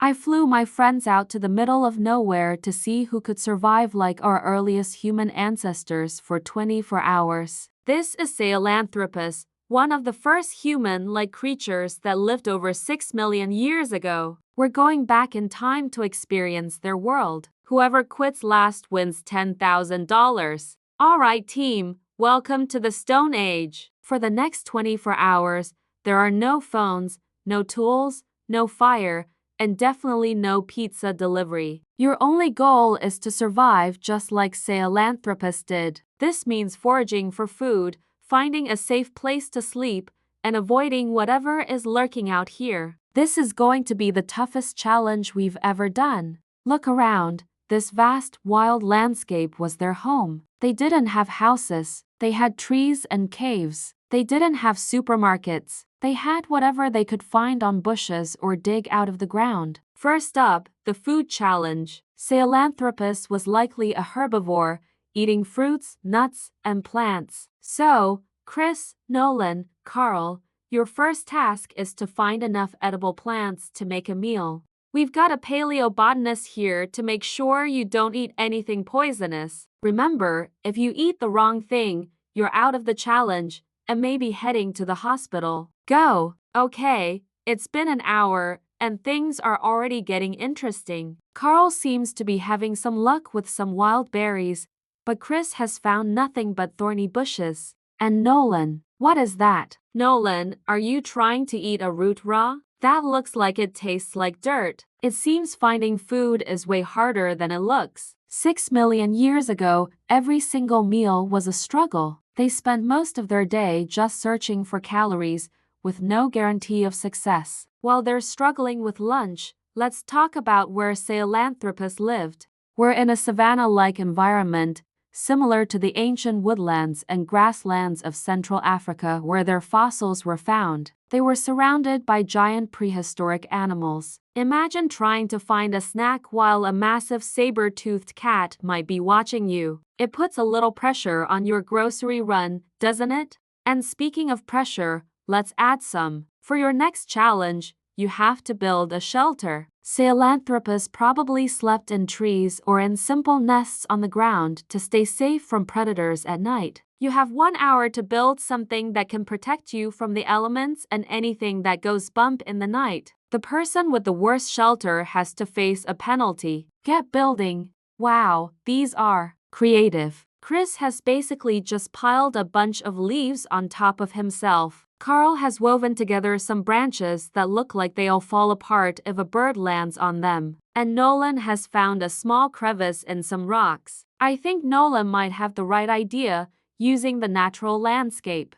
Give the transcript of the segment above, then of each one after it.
I flew my friends out to the middle of nowhere to see who could survive like our earliest human ancestors for 24 hours. This is Sahelanthropus, one of the first human-like creatures that lived over 6 million years ago. We're going back in time to experience their world. Whoever quits last wins $10,000. Alright team, welcome to the Stone Age. For the next 24 hours, there are no phones, no tools, no fire, and definitely no pizza delivery. Your only goal is to survive just like Sahelanthropus did. This means foraging for food, finding a safe place to sleep, and avoiding whatever is lurking out here. This is going to be the toughest challenge we've ever done. Look around. This vast, wild landscape was their home. They didn't have houses. They had trees and caves. They didn't have supermarkets. They had whatever they could find on bushes or dig out of the ground. First up, the food challenge. Sahelanthropus was likely a herbivore, eating fruits, nuts, and plants. So, Chris, Nolan, Carl, your first task is to find enough edible plants to make a meal. We've got a paleobotanist here to make sure you don't eat anything poisonous. Remember, if you eat the wrong thing, you're out of the challenge and maybe heading to the hospital. Go! Okay, it's been an hour, and things are already getting interesting. Carl seems to be having some luck with some wild berries, but Chris has found nothing but thorny bushes. And Nolan, what is that? Nolan, are you trying to eat a root raw? That looks like it tastes like dirt. It seems finding food is way harder than it looks. 6 million years ago, every single meal was a struggle. They spent most of their day just searching for calories, with no guarantee of success. While they're struggling with lunch, let's talk about where Sahelanthropus lived. We're in a savanna-like environment, similar to the ancient woodlands and grasslands of Central Africa where their fossils were found. They were surrounded by giant prehistoric animals. Imagine trying to find a snack while a massive saber-toothed cat might be watching you. It puts a little pressure on your grocery run, doesn't it? And speaking of pressure, let's add some. For your next challenge, you have to build a shelter. Sahelanthropus probably slept in trees or in simple nests on the ground to stay safe from predators at night. You have 1 hour to build something that can protect you from the elements and anything that goes bump in the night. The person with the worst shelter has to face a penalty. Get building. Wow, these are creative. Chris has basically just piled a bunch of leaves on top of himself. Carl has woven together some branches that look like they'll fall apart if a bird lands on them. And Nolan has found a small crevice in some rocks. I think Nolan might have the right idea, using the natural landscape.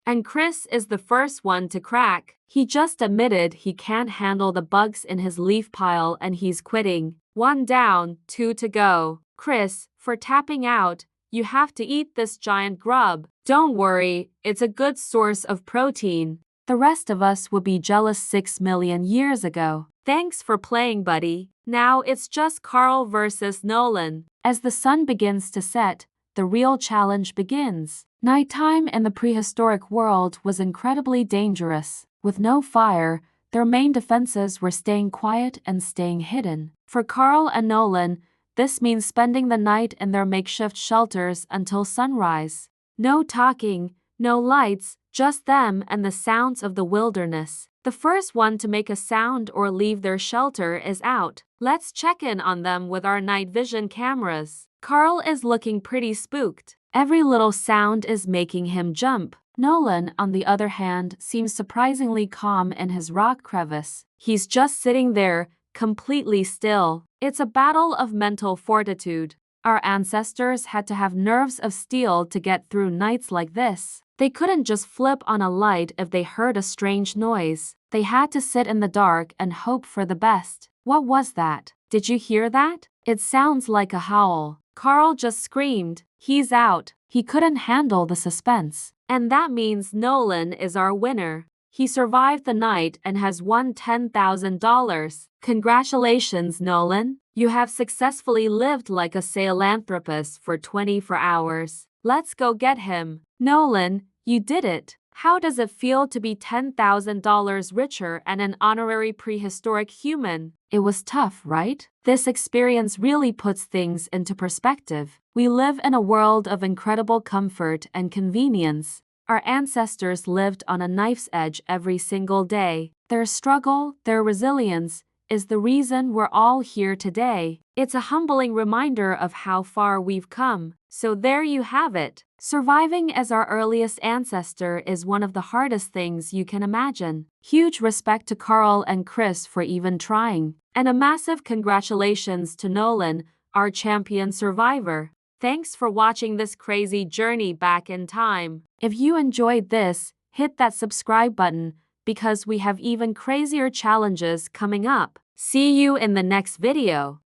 And Chris is the first one to crack. He just admitted he can't handle the bugs in his leaf pile and he's quitting. 1 down, 2 to go. Chris, for tapping out, you have to eat this giant grub. Don't worry, it's a good source of protein. The rest of us would be jealous 6 million years ago. Thanks for playing, buddy. Now it's just Carl versus Nolan. As the sun begins to set, the real challenge begins. Nighttime in the prehistoric world was incredibly dangerous. With no fire, their main defenses were staying quiet and staying hidden. For Carl and Nolan, this means spending the night in their makeshift shelters until sunrise. No talking, no lights, just them and the sounds of the wilderness. The first one to make a sound or leave their shelter is out. Let's check in on them with our night vision cameras. Carl is looking pretty spooked. Every little sound is making him jump. Nolan, on the other hand, seems surprisingly calm in his rock crevice. He's just sitting there, completely still. It's a battle of mental fortitude. Our ancestors had to have nerves of steel to get through nights like this. They couldn't just flip on a light if they heard a strange noise. They had to sit in the dark and hope for the best. What was that? Did you hear that? It sounds like a howl. Carl just screamed. He's out. He couldn't handle the suspense. And that means Nolan is our winner. He survived the night and has won $10,000. Congratulations, Nolan. You have successfully lived like a Sahelanthropus for 24 hours. Let's go get him. Nolan, you did it. How does it feel to be $10,000 richer and an honorary prehistoric human? It was tough, right? This experience really puts things into perspective. We live in a world of incredible comfort and convenience. Our ancestors lived on a knife's edge every single day. Their struggle, their resilience, is the reason we're all here today. It's a humbling reminder of how far we've come. So there you have it. Surviving as our earliest ancestor is one of the hardest things you can imagine. Huge respect to Carl and Chris for even trying. And a massive congratulations to Nolan, our champion survivor. Thanks for watching this crazy journey back in time. If you enjoyed this, hit that subscribe button because we have even crazier challenges coming up. See you in the next video.